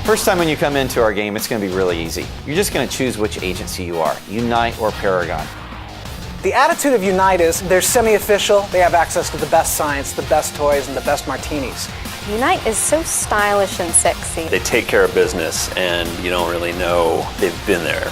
First time when you come into our game, it's going to be really easy. You're just going to choose which agency you are, Unite or Paragon. The attitude of Unite is they're semi-official, they have access to the best science, the best toys, and the best martinis. Unite is so stylish and sexy. They take care of business and you don't really know they've been there.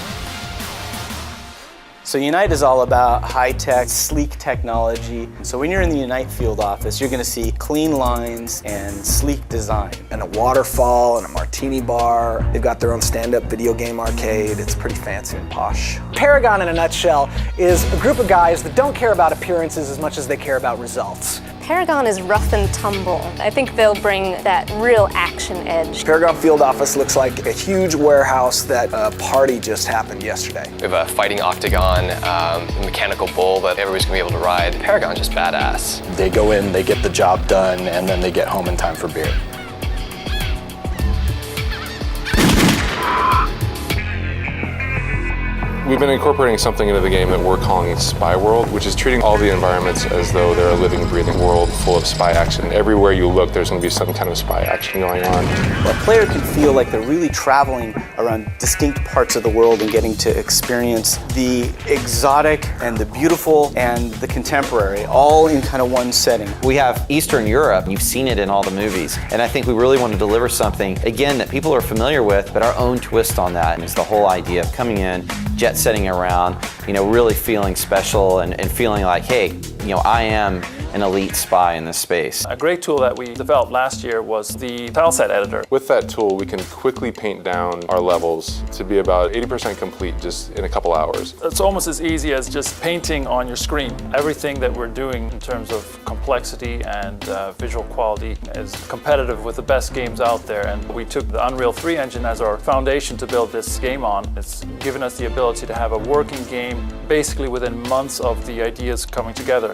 So Unite is all about high-tech, sleek technology. So when you're in the Unite field office, you're going to see clean lines and sleek design. And a waterfall and a martini bar. They've got their own stand-up video game arcade. It's pretty fancy and posh. Paragon, in a nutshell, is a group of guys that don't care about appearances as much as they care about results. Paragon is rough and tumble. I think they'll bring that real action edge. Paragon field office looks like a huge warehouse that a party just happened yesterday. We have a fighting octagon, a mechanical bull that everybody's gonna be able to ride. Paragon's just badass. They go in, they get the job done, and then they get home in time for beer. We've been incorporating something into the game that we're calling Spy World, which is treating all the environments as though they're a living, breathing world full of spy action. Everywhere you look, there's going to be some kind of spy action going on. A player can feel like they're really traveling around distinct parts of the world and getting to experience the exotic and the beautiful and the contemporary, all in kind of one setting. We have Eastern Europe. You've seen it in all the movies. And I think we really want to deliver something, again, that people are familiar with, but our own twist on that. And it's the whole idea of coming in, jet setting around, really feeling special and feeling like, hey, I am an elite spy in this space. A great tool that we developed last year was the tileset editor. With that tool, we can quickly paint down our levels to be about 80% complete just in a couple hours. It's almost as easy as just painting on your screen. Everything that we're doing in terms of complexity and visual quality is competitive with the best games out there. And we took the Unreal 3 engine as our foundation to build this game on. It's given us the ability to have a working game basically within months of the ideas coming together.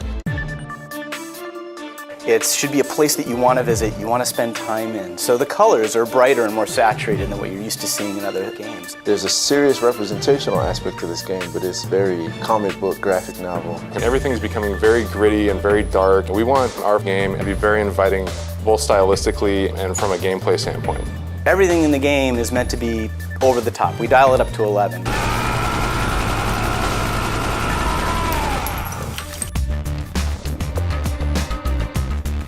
It should be a place that you want to visit, you want to spend time in. So the colors are brighter and more saturated than what you're used to seeing in other games. There's a serious representational aspect to this game, but it's very comic book, graphic novel. And everything's becoming very gritty and very dark. We want our game to be very inviting, both stylistically and from a gameplay standpoint. Everything in the game is meant to be over the top. We dial it up to 11.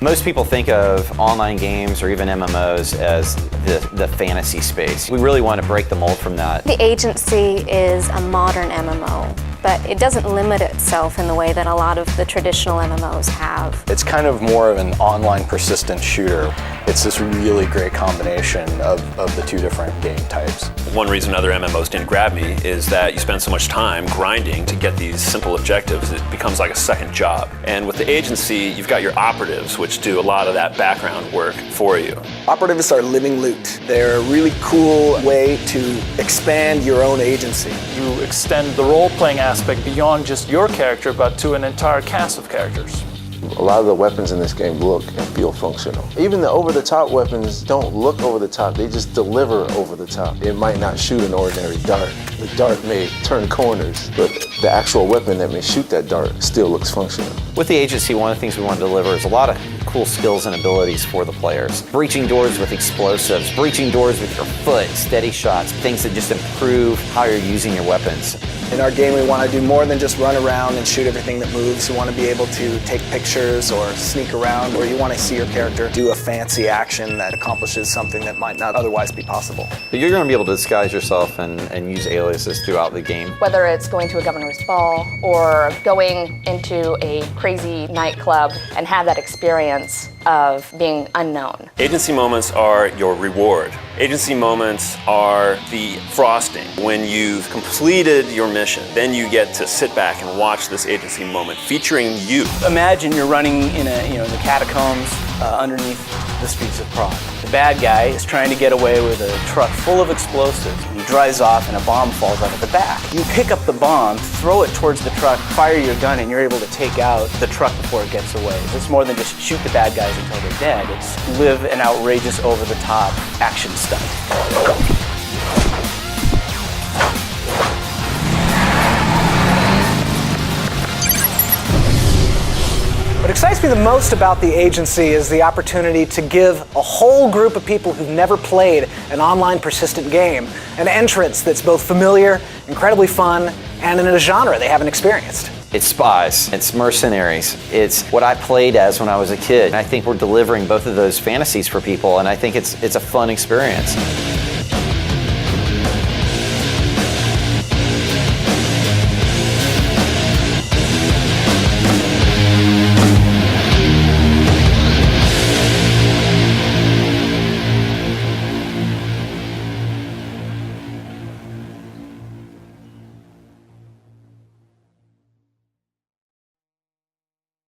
Most people think of online games or even MMOs as the fantasy space. We really want to break the mold from that. The agency is a modern MMO, but it doesn't limit itself in the way that a lot of the traditional MMOs have. It's kind of more of an online persistent shooter. It's this really great combination of the two different game types. One reason other MMOs didn't grab me is that you spend so much time grinding to get these simple objectives, it becomes like a second job. And with the agency, you've got your operatives, which do a lot of that background work for you. Operatives are living loot. They're a really cool way to expand your own agency. You extend the role-playing aspect beyond just your character, but to an entire cast of characters. A lot of the weapons in this game look and feel functional. Even the over-the-top weapons don't look over the top, they just deliver over the top. It might not shoot an ordinary dart. The dart may turn corners, but the actual weapon that may shoot that dart still looks functional. With the agency, one of the things we want to deliver is a lot of cool skills and abilities for the players. Breaching doors with explosives, breaching doors with your foot, steady shots, things that just improve how you're using your weapons. In our game, we want to do more than just run around and shoot everything that moves. We want to be able to take pictures or sneak around, or you want to see your character do a fancy action that accomplishes something that might not otherwise be possible. But you're going to be able to disguise yourself and use aliases throughout the game. Whether it's going to a governor's ball or going into a crazy nightclub and have that experience of being unknown. Agency moments are your reward. Agency moments are the frosting. When you've completed your mission, then you get to sit back and watch this agency moment featuring you. Imagine you're running in the catacombs underneath the streets of Prague. The bad guy is trying to get away with a truck full of explosives. He drives off and a bomb falls out of the back. You pick up the bomb, throw it towards the truck, fire your gun, and you're able to take out the truck before it gets away. It's more than just shoot the bad guys until they're dead. It's live an outrageous, over-the-top action stunt. What excites me the most about the agency is the opportunity to give a whole group of people who've never played an online persistent game an entrance that's both familiar, incredibly fun, and in a genre they haven't experienced. It's spies, it's mercenaries, it's what I played as when I was a kid. And I think we're delivering both of those fantasies for people, and I think it's a fun experience.